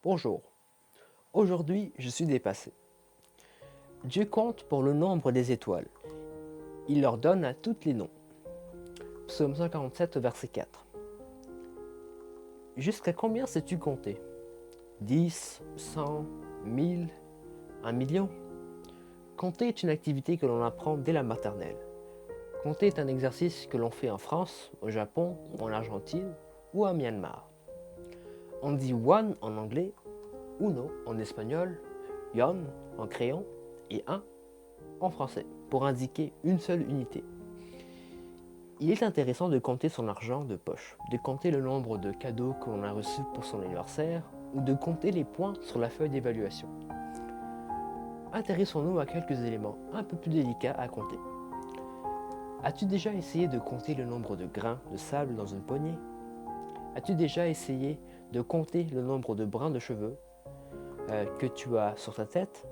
Bonjour, aujourd'hui je suis dépassé. Dieu compte pour le nombre des étoiles. Il leur donne à toutes les noms. Psaume 147, verset 4. Jusqu'à combien sais-tu compter? 10, 100, 1000, 1 million? Compter est une activité que l'on apprend dès la maternelle. Compter est un exercice que l'on fait en France, au Japon, en Argentine ou à Myanmar. On dit one en anglais, uno en espagnol, yon en créole et un en français pour indiquer une seule unité. Il est intéressant de compter son argent de poche, de compter le nombre de cadeaux que l'on a reçus pour son anniversaire ou de compter les points sur la feuille d'évaluation. Intéressons-nous à quelques éléments un peu plus délicats à compter. As-tu déjà essayé de compter le nombre de grains de sable dans une poignée? As-tu déjà essayé de compter le nombre de brins de cheveux que tu as sur ta tête?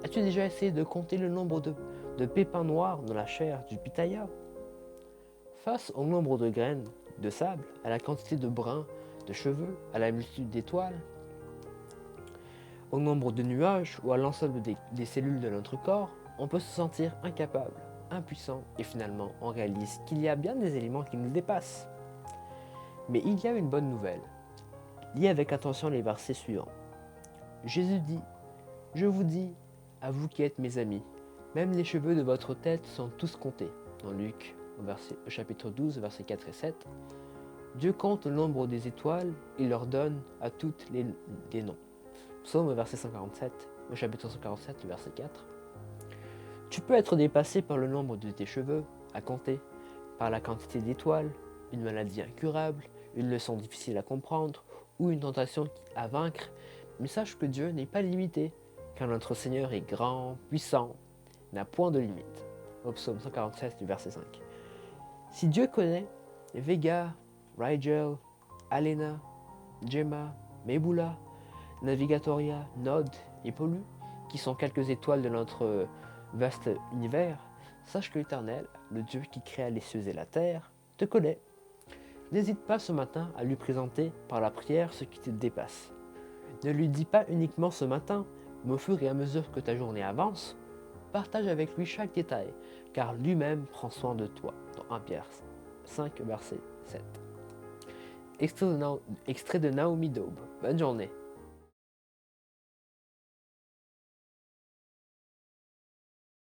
As-tu déjà essayé de compter le nombre de pépins noirs dans la chair du pitaya? Face au nombre de graines de sable, à la quantité de brins de cheveux, à la multitude d'étoiles, au nombre de nuages ou à l'ensemble des cellules de notre corps, on peut se sentir incapable, impuissant et finalement on réalise qu'il y a bien des éléments qui nous dépassent. Mais il y a une bonne nouvelle. Lis avec attention les versets suivants. Jésus dit, « Je vous dis, à vous qui êtes mes amis, même les cheveux de votre tête sont tous comptés. » Dans Luc, au chapitre 12, versets 4 et 7. Dieu compte le nombre des étoiles et leur donne à toutes les noms. Psaume, verset 147, au chapitre 147, verset 4. Tu peux être dépassé par le nombre de tes cheveux, à compter, par la quantité d'étoiles, une maladie incurable, une leçon difficile à comprendre ou une tentation à vaincre, mais sache que Dieu n'est pas limité, car notre Seigneur est grand, puissant, n'a point de limite. Au psaume 147, verset 5. Si Dieu connaît Vega, Rigel, Alena, Gemma, Mebula, Navigatoria, Node et Pollu, qui sont quelques étoiles de notre vaste univers, sache que l'Éternel, le Dieu qui créa les cieux et la terre, te connaît. N'hésite pas ce matin à lui présenter par la prière ce qui te dépasse. Ne lui dis pas uniquement ce matin, mais au fur et à mesure que ta journée avance, partage avec lui chaque détail, car lui-même prend soin de toi. Dans 1 Pierre 5, verset 7. Extrait de Naomi Daube. Bonne journée.